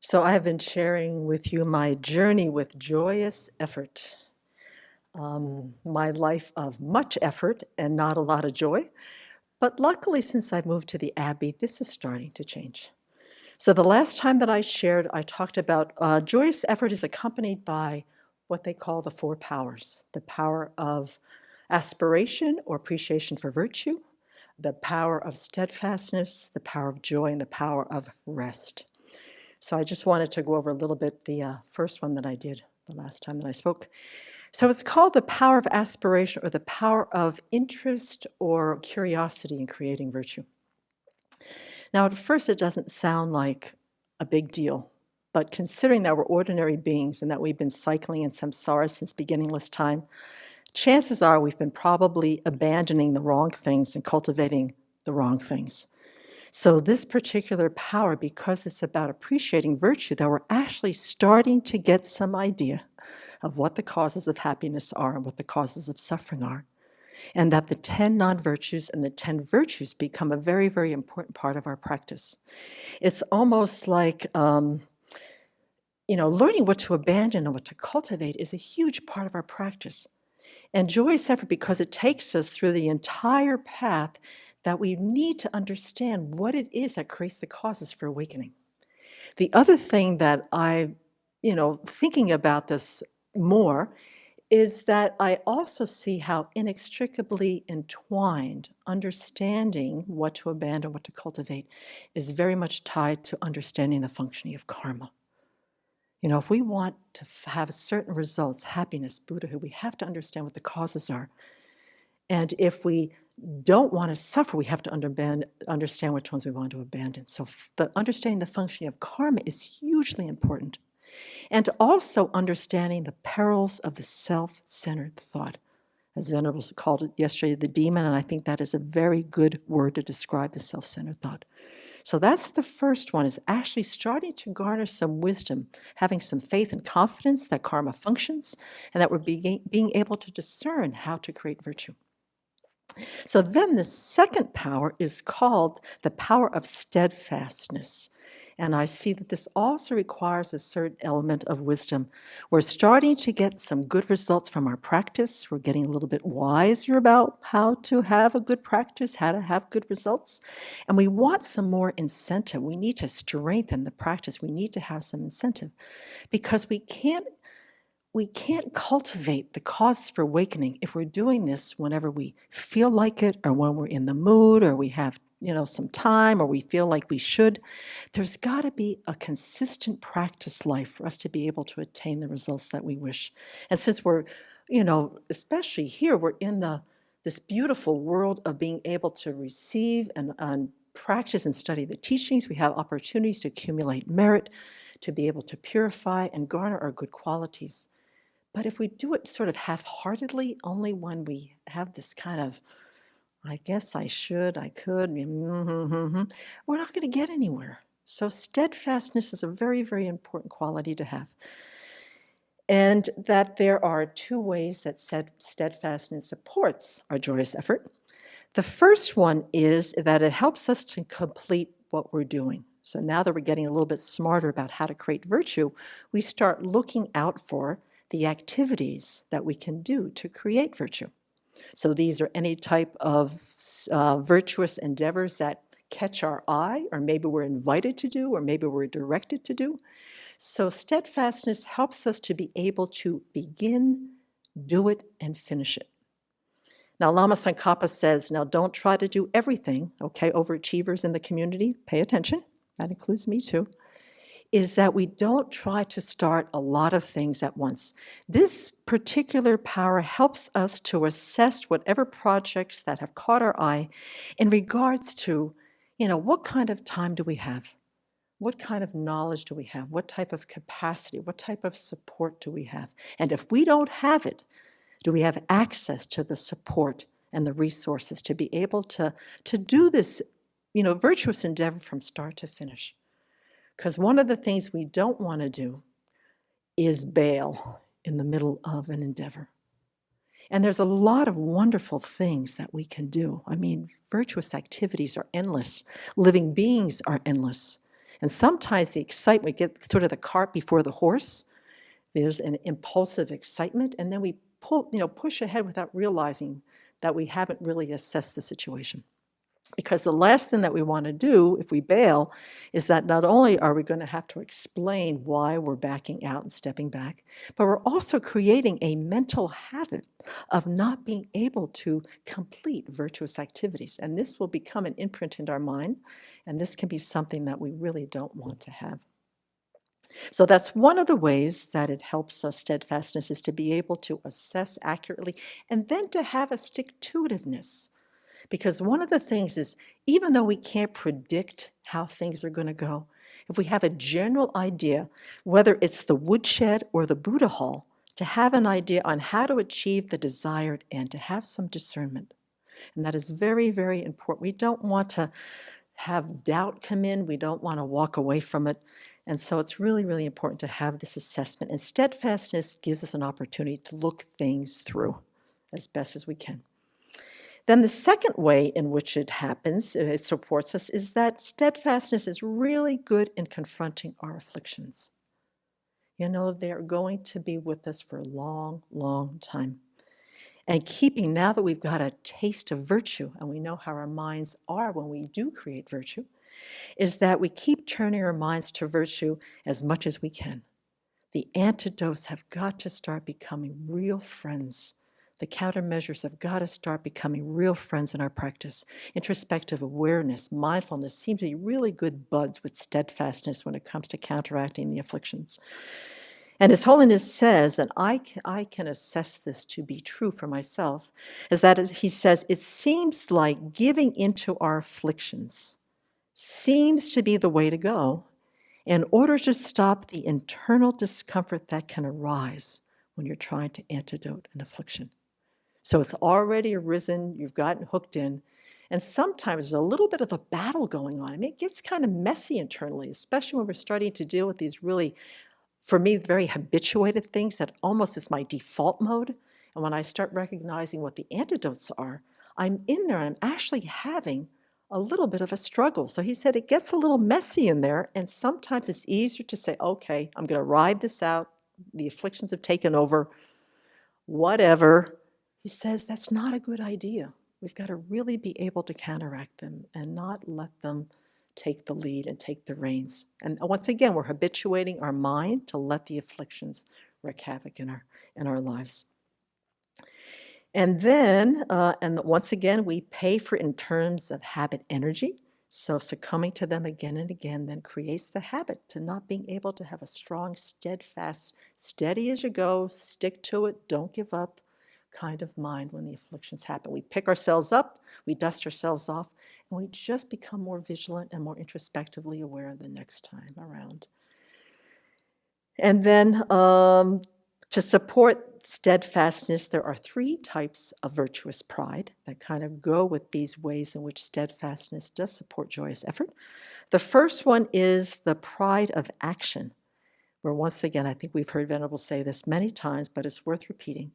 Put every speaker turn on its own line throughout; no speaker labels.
So I have been sharing with you my journey with joyous effort, my life of much effort and not a lot of joy. But luckily, since I moved to the Abbey, this is starting to change. So the last time that I shared, I talked about joyous effort is accompanied by what they call the four powers: the power of aspiration or appreciation for virtue, the power of steadfastness, the power of joy, and the power of rest. So I just wanted to go over a little bit the first one that I did the last time that I spoke. So it's called the power of aspiration, or the power of interest or curiosity in creating virtue. Now, at first, it doesn't sound like a big deal, but considering that we're ordinary beings and that we've been cycling in samsara since beginningless time, chances are we've been probably abandoning the wrong things and cultivating the wrong things. So this particular power, because it's about appreciating virtue, that we're actually starting to get some idea of what the causes of happiness are and what the causes of suffering are, and that the 10 non-virtues and the 10 virtues become a very, very important part of our practice. It's almost like, learning what to abandon and what to cultivate is a huge part of our practice. And joyous effort, because it takes us through the entire path that we need to understand what it is that creates the causes for awakening. The other thing that thinking about this more, is that I also see how inextricably entwined understanding what to abandon, what to cultivate, is very much tied to understanding the functioning of karma. If we want to have certain results, happiness, Buddhahood, we have to understand what the causes are. And if we don't want to suffer, we have to understand which ones we want to abandon. So understanding the functioning of karma is hugely important. And also understanding the perils of the self-centered thought. As Venerable called it yesterday, the demon, and I think that is a very good word to describe the self-centered thought. So that's the first one, is actually starting to garner some wisdom, having some faith and confidence that karma functions, and that we're being able to discern how to create virtue. So then the second power is called the power of steadfastness. And I see that this also requires a certain element of wisdom. We're starting to get some good results from our practice. We're getting a little bit wiser about how to have a good practice, how to have good results. And we want some more incentive. We need to strengthen the practice. We need to have some incentive, because we can't cultivate the causes for awakening if we're doing this whenever we feel like it, or when we're in the mood, or we have some time, or we feel like we should. There's got to be a consistent practice life for us to be able to attain the results that we wish. And since we're, especially here, we're in this beautiful world of being able to receive and practice and study the teachings, we have opportunities to accumulate merit, to be able to purify and garner our good qualities. But if we do it sort of half-heartedly, only when we have this kind of, I guess I should, I could, we're not going to get anywhere. So steadfastness is a very, very important quality to have. And that there are two ways that steadfastness supports our joyous effort. The first one is that it helps us to complete what we're doing. So now that we're getting a little bit smarter about how to create virtue, we start looking out for the activities that we can do to create virtue. So these are any type of virtuous endeavors that catch our eye, or maybe we're invited to do, or maybe we're directed to do. So steadfastness helps us to be able to begin, do it, and finish it. Now, Lama Tsongkhapa says, now don't try to do everything, okay? Overachievers in the community, pay attention. That includes me too. Is that we don't try to start a lot of things at once. This particular power helps us to assess whatever projects that have caught our eye in regards to, what kind of time do we have? What kind of knowledge do we have? What type of capacity? What type of support do we have? And if we don't have it, do we have access to the support and the resources to be able to do this, virtuous endeavor from start to finish? Because one of the things we don't want to do is bail in the middle of an endeavor. And there's a lot of wonderful things that we can do. I mean, virtuous activities are endless. Living beings are endless. And sometimes the excitement, we get sort of the cart before the horse. There's an impulsive excitement, and then we push ahead without realizing that we haven't really assessed the situation. Because the last thing that we want to do if we bail is that not only are we going to have to explain why we're backing out and stepping back, but we're also creating a mental habit of not being able to complete virtuous activities. And this will become an imprint in our mind, and this can be something that we really don't want to have. So that's one of the ways that it helps us, steadfastness, is to be able to assess accurately and then to have a stick-to-itiveness. Because one of the things is, even though we can't predict how things are going to go, if we have a general idea, whether it's the woodshed or the Buddha hall, to have an idea on how to achieve the desired end, to have some discernment. And that is very, very important. We don't want to have doubt come in. We don't want to walk away from it. And so it's really, really important to have this assessment. And steadfastness gives us an opportunity to look things through as best as we can. Then the second way in which it happens, it supports us, is that steadfastness is really good in confronting our afflictions. They're going to be with us for a long, long time. And keeping, now that we've got a taste of virtue, and we know how our minds are when we do create virtue, is that we keep turning our minds to virtue as much as we can. The antidotes have got to start becoming real friends. The countermeasures have got to start becoming real friends in our practice. Introspective awareness, mindfulness seem to be really good buds with steadfastness when it comes to counteracting the afflictions. And His Holiness says, and I can assess this to be true for myself, is that he says, it seems like giving into our afflictions seems to be the way to go in order to stop the internal discomfort that can arise when you're trying to antidote an affliction. So it's already arisen, you've gotten hooked in, and sometimes there's a little bit of a battle going on. I mean, it gets kind of messy internally, especially when we're starting to deal with these really, for me, very habituated things that almost is my default mode. And when I start recognizing what the antidotes are, I'm in there and I'm actually having a little bit of a struggle. So he said it gets a little messy in there, and sometimes it's easier to say, okay, I'm going to ride this out. The afflictions have taken over, whatever. He says that's not a good idea. We've got to really be able to counteract them and not let them take the lead and take the reins. And once again, we're habituating our mind to let the afflictions wreak havoc in our lives. And then, and once again, we pay for it in terms of habit energy. So succumbing to them again and again then creates the habit to not being able to have a strong, steadfast, steady as you go, stick to it, don't give up kind of mind when the afflictions happen. We pick ourselves up, we dust ourselves off, and we just become more vigilant and more introspectively aware the next time around. And then to support steadfastness, there are 3 types of virtuous pride that kind of go with these ways in which steadfastness does support joyous effort. The first one is the pride of action, where once again, I think we've heard Venerable say this many times, but it's worth repeating.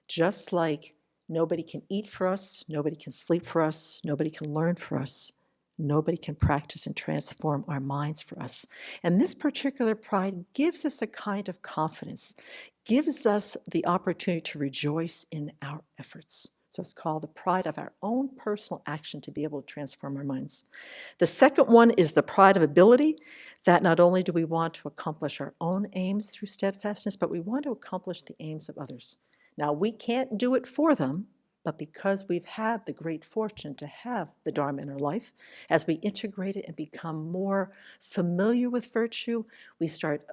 Just like nobody can eat for us, nobody can sleep for us, nobody can learn for us, nobody can practice and transform our minds for us. And this particular pride gives us a kind of confidence, gives us the opportunity to rejoice in our efforts. So it's called the pride of our own personal action to be able to transform our minds. The second one is the pride of ability, that not only do we want to accomplish our own aims through steadfastness, but we want to accomplish the aims of others. Now, we can't do it for them, but because we've had the great fortune to have the Dharma in our life, as we integrate it and become more familiar with virtue, we start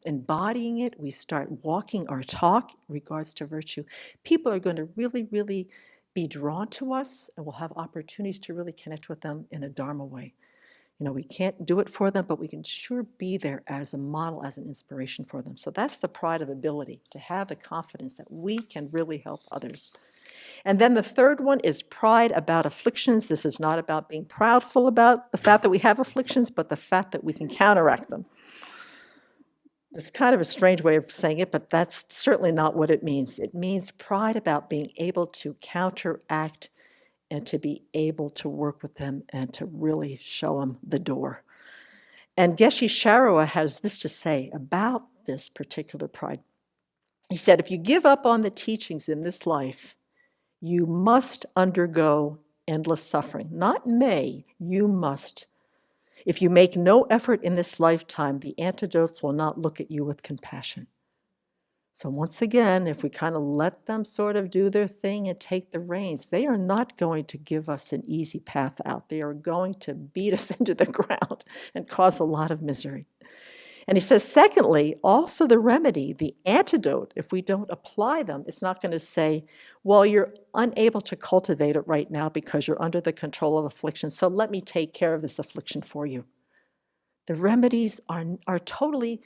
embodying it, we start walking our talk in regards to virtue. People are going to really, really be drawn to us, and we'll have opportunities to really connect with them in a Dharma way. We can't do it for them, but we can sure be there as a model, as an inspiration for them. So that's the pride of ability, to have the confidence that we can really help others. And then the third one is pride about afflictions. This is not about being proudful about the fact that we have afflictions, but the fact that we can counteract them. It's kind of a strange way of saying it, but that's certainly not what it means. It means pride about being able to counteract and to be able to work with them and to really show them the door. And Geshe Sharua has this to say about this particular pride. He said, if you give up on the teachings in this life, you must undergo endless suffering. Not may, you must. If you make no effort in this lifetime, the antidotes will not look at you with compassion. So once again, if we kind of let them sort of do their thing and take the reins, they are not going to give us an easy path out. They are going to beat us into the ground and cause a lot of misery. And he says, secondly, also the remedy, the antidote, if we don't apply them, it's not going to say, well, you're unable to cultivate it right now because you're under the control of affliction, so let me take care of this affliction for you. The remedies are totally,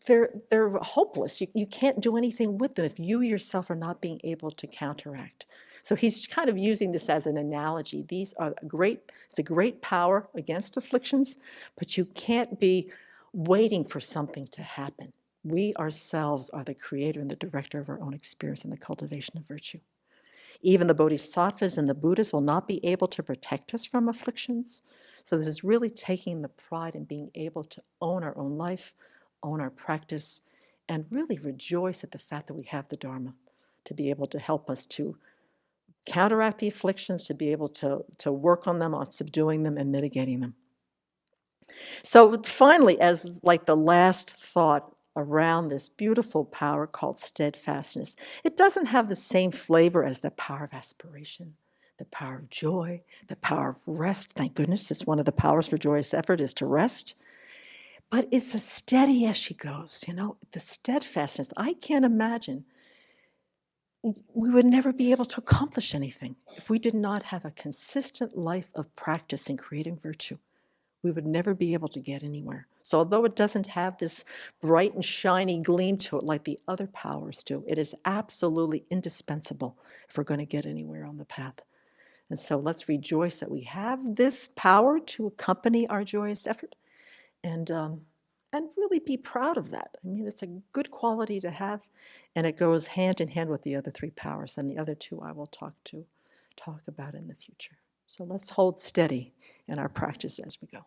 they're hopeless. You can't do anything with them if you yourself are not being able to counteract. So he's kind of using this as an analogy. These are it's a great power against afflictions, but you can't be waiting for something to happen. We ourselves are the creator and the director of our own experience and the cultivation of virtue. Even the bodhisattvas and the Buddhas will not be able to protect us from afflictions. So this is really taking the pride in being able to own our own life, own our practice, and really rejoice at the fact that we have the Dharma to be able to help us to counteract the afflictions, to be able to work on them, on subduing them and mitigating them. So finally, as like the last thought around this beautiful power called steadfastness, it doesn't have the same flavor as the power of aspiration, the power of joy, the power of rest. Thank goodness, it's one of the powers for joyous effort is to rest. But it's as steady as she goes, the steadfastness. I can't imagine we would never be able to accomplish anything if we did not have a consistent life of practice in creating virtue. We would never be able to get anywhere. So although it doesn't have this bright and shiny gleam to it like the other powers do, it is absolutely indispensable if we're going to get anywhere on the path. And so let's rejoice that we have this power to accompany our joyous effort and really be proud of that. I mean, it's a good quality to have, and it goes hand in hand with the other three powers, and the other two I will talk about in the future. So let's hold steady in our practice as we go.